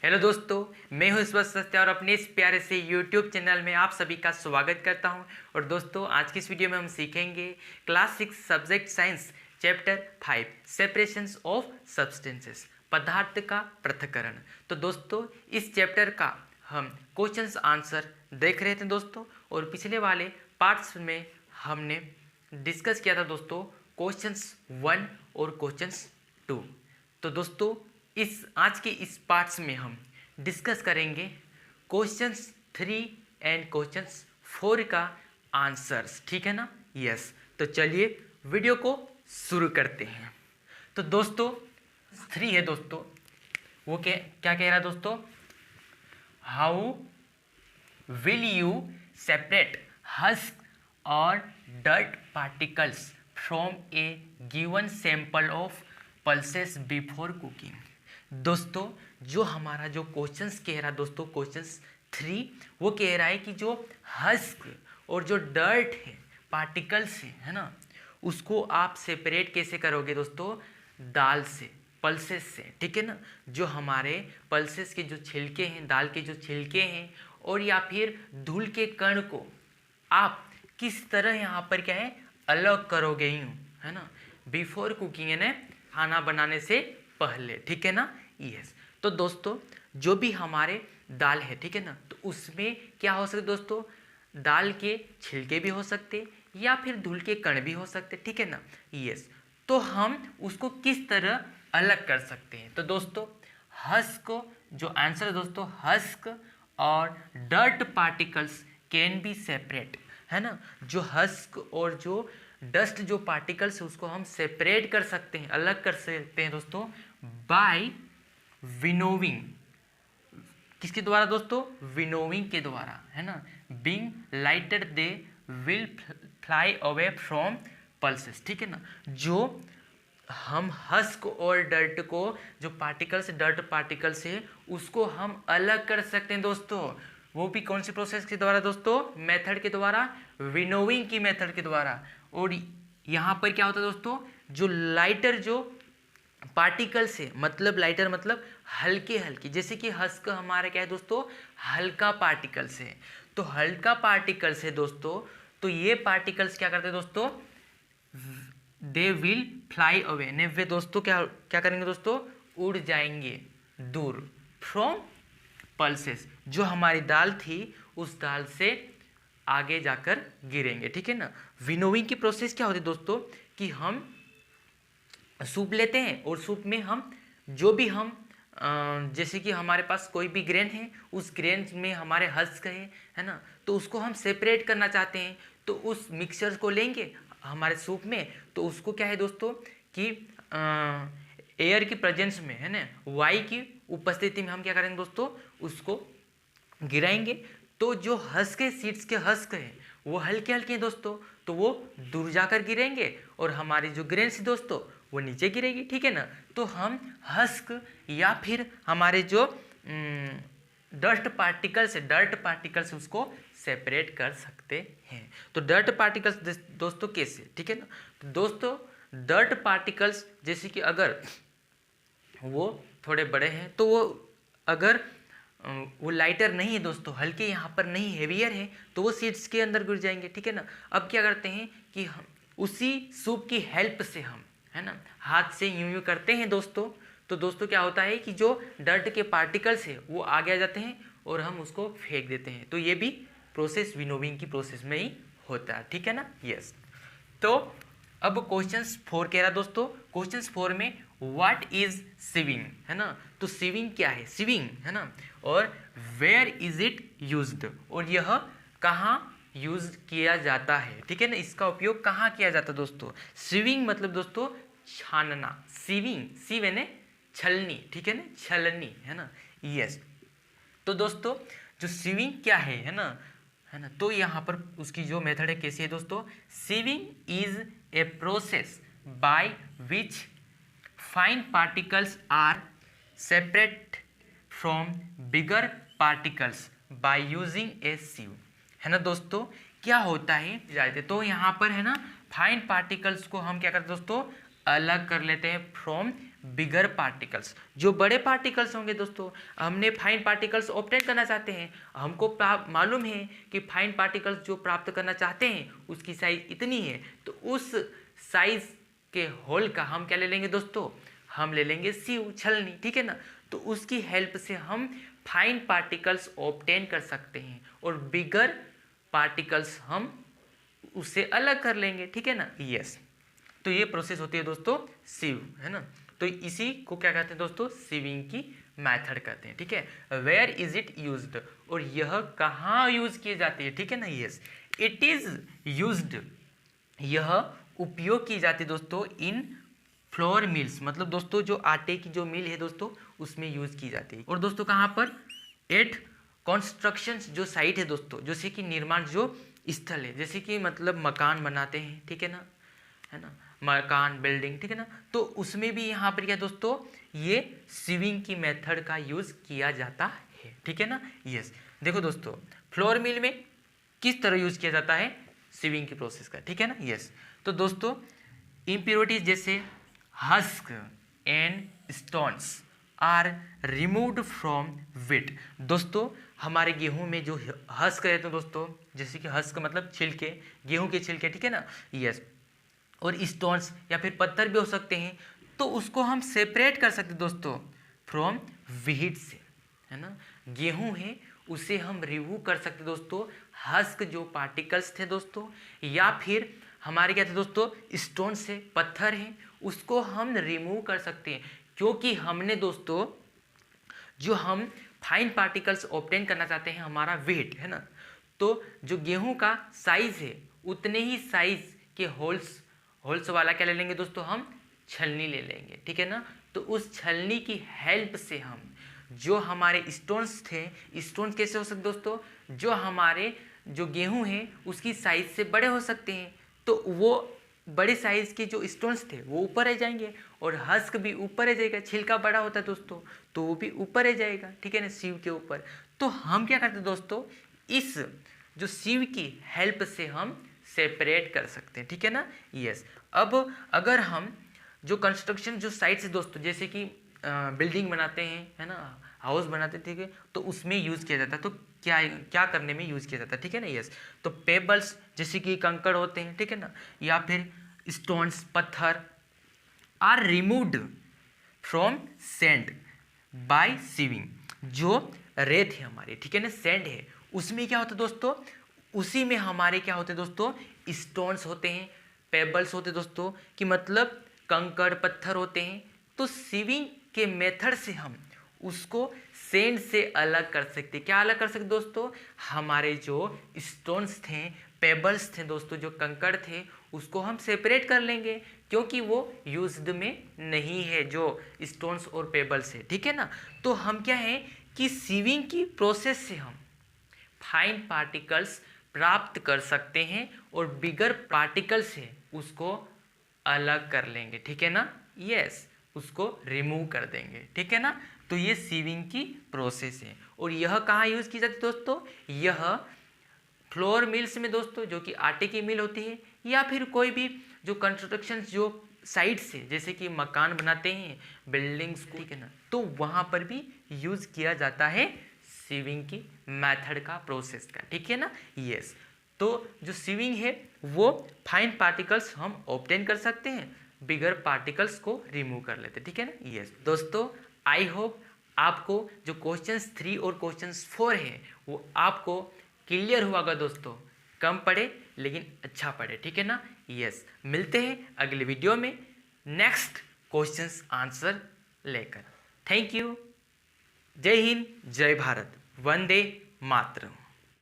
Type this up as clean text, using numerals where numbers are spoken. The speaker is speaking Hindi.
हेलो दोस्तों, मैं हूं ईश्वर सत्या और अपने इस प्यारे से यूट्यूब चैनल में आप सभी का स्वागत करता हूं। और दोस्तों, आज की इस वीडियो में हम सीखेंगे class 6 subject science chapter 5 separations of substances, पदार्थ का पृथक्करण। तो दोस्तों, इस चैप्टर का हम क्वेश्चंस आंसर देख रहे थे दोस्तों, और पिछले वाले पार्ट्स में हमने डिस्कस किया था दोस्तों क्वेश्चंस 1 और क्वेश्चंस 2। तो दोस्तों, इस आज के इस पार्ट्स में हम डिस्कस करेंगे क्वेश्चंस 3 एंड क्वेश्चंस 4 का आंसर्स, ठीक है ना। यस, तो चलिए वीडियो को शुरू करते हैं। तो दोस्तों 3 है दोस्तों, वो क्या क्या कह रहा है दोस्तों, how will you separate husk और dirt particles from a given sample of pulses before cooking. दोस्तों, जो हमारा जो क्वेश्चंस कह रहा है दोस्तों, क्वेश्चंस 3 वो कह रहा है कि जो हस्क और जो डर्ट है पार्टिकल्स है ना, उसको आप सेपरेट कैसे करोगे दोस्तों, दाल से, पल्सेस से, ठीक है ना। जो हमारे पल्सेस के जो छिलके हैं, दाल के जो छिलके हैं, और या फिर धूल के कण को आप किस तरह यहाँ पर क्या है अलग करोगे, यूँ है ना, बिफोर कुकिंग यानी खाना बनाने से पहले, ठीक है ना। यस, तो दोस्तों जो भी हमारे दाल है, ठीक है ना, तो उसमें क्या हो सकता है दोस्तों, दाल के छिलके भी हो सकते या फिर धूल के कण भी हो सकते, ठीक है ना। यस, तो हम उसको किस तरह अलग कर सकते हैं। तो दोस्तों हस्क, जो आंसर है दोस्तों, हस्क और dirt particles can be separate, है ना। जो हस्क और जो डस्ट जो पार्टिकल्स है उसको हम सेपरेट कर सकते हैं, अलग कर सकते हैं दोस्तों, बाय विनोविंग। किसके द्वारा दोस्तों, विनोविंग के द्वारा, है ना। Being lighter they will fly away from pulses, ठीक है ना। जो हम हस्क और डर्ट को, जो पार्टिकल्स डर्ट पार्टिकल्स है, उसको हम अलग कर सकते हैं दोस्तों। वो भी कौन सी प्रोसेस के द्वारा दोस्तों, मेथड के द्वारा, विनोविंग की मेथड के द्वारा। और यहाँ पर क्या होता है दोस्तों, जो लाइटर जो पार्टिकल्स है, मतलब लाइटर मतलब हल्के हल्के, जैसे कि हस्क हमारा क्या है दोस्तों, हल्का पार्टिकल्स है। तो हल्का पार्टिकल्स है दोस्तों, तो ये पार्टिकल्स क्या करते हैं दोस्तों, दे विल फ्लाई अवे, ने वे दोस्तों क्या क्या करेंगे दोस्तों, उड़ जाएंगे दूर, फ्रॉम पल्सेस, जो हमारी दाल थी उस दाल से आगे जाकर गिरेंगे, ठीक है ना। विनोविंग की प्रोसेस क्या होती है दोस्तों, कि हम सूप लेते हैं और सूप में हम जो भी हम जैसे कि हमारे पास कोई भी ग्रेन है, उस ग्रेन में हमारे हस्क है ना, तो उसको हम सेपरेट करना चाहते हैं, तो उस मिक्सचर को लेंगे हमारे सूप में, तो उसको क्या है दोस्तों कि एयर की प्रेजेंस में, है ना, वायु की उपस्थिति में हम क्या करेंगे दोस्तों, उसको गिराएंगे। तो जो हस्क के सीड्स के हस्क है वो हल्के हल्के हैं दोस्तों, तो वो दूर जाकर गिरेंगे, और हमारी जो ग्रेन्स दोस्तों वो नीचे गिरेगी, ठीक है ना। तो हम हस्क या फिर हमारे जो डस्ट पार्टिकल्स उसको सेपरेट कर सकते हैं। तो डर्ट पार्टिकल्स दोस्तों कैसे, ठीक है ना। तो दोस्तों डर्ट पार्टिकल्स जैसे कि अगर वो थोड़े बड़े हैं, तो वो अगर वो लाइटर नहीं है दोस्तों, हल्के यहाँ पर नहीं, हेवियर है, तो वो सीड्स के अंदर गिर जाएंगे, ठीक है ना। अब क्या करते हैं कि हम उसी सूप की हेल्प से हम, है ना, हाथ से यूं यूं करते हैं दोस्तों, तो दोस्तों क्या होता है कि जो डर्ट के पार्टिकल्स है वो आगे आ जाते हैं और हम उसको फेंक देते हैं। तो ये भी प्रोसेस विनोविंग की प्रोसेस में ही होता है, ठीक है ना। यस, तो अब क्वेश्चंस 4 कह रहा दोस्तों, क्वेश्चंस 4 में व्हाट इज सीविंग, है ना। तो सीविंग क्या है, सीविंग, है ना, और वेयर इज इट यूज्ड, और यह कहाँ यूज किया जाता है, ठीक है ना। इसका उपयोग कहाँ किया जाता है दोस्तों। सीविंग मतलब दोस्तों छानना, सीविंग, सीव यानी छलनी, ठीक है ना, छलनी, है ना। यस, तो दोस्तों जो सीविंग क्या है ना, है ना, तो यहाँ पर उसकी जो मेथड है कैसी है दोस्तों, sieving is a process by which fine particles are separate from bigger particles by using a sieve, है ना दोस्तों। क्या होता है जाते, तो यहाँ पर है ना फाइन पार्टिकल्स को हम क्या करते हैं दोस्तों, अलग कर लेते हैं फ्रॉम बिगर पार्टिकल्स, जो बड़े पार्टिकल्स होंगे दोस्तों, हमने फाइन पार्टिकल्स ऑब्टेन करना चाहते हैं, हमको मालूम है कि फाइन पार्टिकल्स जो प्राप्त करना चाहते हैं उसकी साइज इतनी है, तो उस साइज के होल का हम क्या ले लेंगे दोस्तों, हम ले लेंगे सीव, छलनी, ठीक है ना। तो उसकी हेल्प से हम फाइन पार्टिकल्स ऑब्टेन कर सकते हैं और बिगर पार्टिकल्स हम उससे अलग कर लेंगे, ठीक है ना। यस, तो ये प्रोसेस होती है दोस्तों सीव, है ना। तो इसी को क्या कहते हैं दोस्तों, सीविंग की मेथड कहते हैं, ठीक है। वेयर इज इट यूज्ड, और यह कहाँ यूज की जाती है, ठीक है ना। यस, इट इज यूज्ड, यह उपयोग की जाती है दोस्तों इन फ्लोर मिल्स, मतलब दोस्तों जो आटे की जो मिल है दोस्तों उसमें यूज की जाती है। और दोस्तों कहाँ पर, एट कंस्ट्रक्शन जो साइट है दोस्तों, जैसे कि निर्माण जो स्थल है, जैसे कि मतलब मकान बनाते हैं, ठीक है ना, है ना, मकान बिल्डिंग, ठीक है ना, तो उसमें भी यहाँ पर क्या दोस्तों ये सीविंग की मेथड का यूज किया जाता है, ठीक है ना। यस, देखो दोस्तों फ्लोर मिल में किस तरह यूज किया जाता है सीविंग की प्रोसेस का, ठीक है ना। यस, तो दोस्तों इम्प्योरिटीज जैसे husk and stones are removed from wheat, दोस्तों हमारे गेहूं में जो हस्क रहते हैं दोस्तों, जैसे कि हस्क मतलब छिलके, गेहूं के छिलके, ठीक है ना। यस, और स्टोन्स या फिर पत्थर भी हो सकते हैं, तो उसको हम सेपरेट कर सकते हैं दोस्तों फ्रॉम व्हीट से, है ना। गेहूं है उसे हम रिमूव कर सकते दोस्तों हस्क जो पार्टिकल्स थे दोस्तों, या फिर हमारे क्या थे दोस्तों स्टोन से, पत्थर हैं उसको हम रिमूव कर सकते हैं, क्योंकि हमने दोस्तों जो हम फाइन पार्टिकल्स ऑब्टेन करना चाहते हैं हमारा वेट, है ना, तो जो गेहूं का साइज है उतने ही साइज के होल्स वाला क्या ले लेंगे दोस्तों, हम छलनी ले लेंगे, ठीक है ना। तो उस छलनी की हेल्प से हम जो हमारे स्टोन्स थे, स्टोन्स कैसे हो सकते दोस्तों, जो हमारे जो गेहूं है उसकी साइज से बड़े हो सकते हैं, तो वो बड़े साइज के जो स्टोन्स थे वो ऊपर रह जाएंगे और हस्क भी ऊपर रह जाएगा, छिलका बड़ा होता है दोस्तों तो वो भी ऊपर रह जाएगा, ठीक है ना, सीव के ऊपर। तो हम क्या करते हैं दोस्तों, इस जो सीव की हेल्प से हम सेपरेट कर सकते हैं, ठीक है ना। यस, अब अगर हम जो कंस्ट्रक्शन जो साइट से दोस्तों, जैसे कि बिल्डिंग बनाते हैं, है ना, हाउस बनाते, ठीक है, तो उसमें यूज़ किया जाता है, तो क्या क्या करने में यूज़ किया जाता है, ठीक है ना। यस, तो पेबल्स जैसे कि कंकड़ होते हैं, ठीक है ना, या फिर स्टोन्स, पत्थर are removed from sand by sieving, जो रेत है हमारी, ठीक है ना, सैंड है, उसमें क्या होता है दोस्तों, उसी में हमारे क्या होते हैं दोस्तों स्टोन्स होते हैं, पेबल्स होते हैं दोस्तों, कि मतलब कंकड़ पत्थर होते हैं। तो सीविंग के मेथड से हम उसको सैंड से अलग कर सकते, क्या अलग कर सकते दोस्तों, हमारे जो स्टोन्स थे, पेबल्स थे दोस्तों, जो कंकड़ थे उसको हम सेपरेट कर लेंगे, क्योंकि वो यूज्ड में नहीं है जो स्टोन्स और पेबल्स है, ठीक है ना। तो हम क्या है कि सीविंग की प्रोसेस से हम फाइन पार्टिकल्स प्राप्त कर सकते हैं और बिगर पार्टिकल्स है उसको अलग कर लेंगे, ठीक है ना। यस, उसको रिमूव कर देंगे, ठीक है ना। तो ये सीविंग की प्रोसेस है, और यह कहाँ यूज की जाती है दोस्तों, यह फ्लोर मिल्स में दोस्तों, जो कि आटे की मिल होती है, या फिर कोई भी जो कंस्ट्रक्शन जो साइट से, जैसे कि मकान बनाते हैं, बिल्डिंग्स, ठीक है ना, तो वहाँ पर भी यूज किया जाता है सीविंग की मेथड का, प्रोसेस का, ठीक है ना। यस, तो जो सीविंग है वो फाइन पार्टिकल्स हम ऑब्टेन कर सकते हैं, बिगर पार्टिकल्स को रिमूव कर लेते हैं, ठीक है ना। यस दोस्तों, आई होप आपको जो क्वेश्चंस 3 और क्वेश्चंस 4 है वो आपको क्लियर हुआ होगा दोस्तों, कम पढ़े लेकिन अच्छा पढ़े, ठीक है ना। यस, मिलते हैं अगले वीडियो में नेक्स्ट क्वेश्चंस आंसर लेकर। थैंक यू, जय हिंद, जय भारत, वंदे मातरम।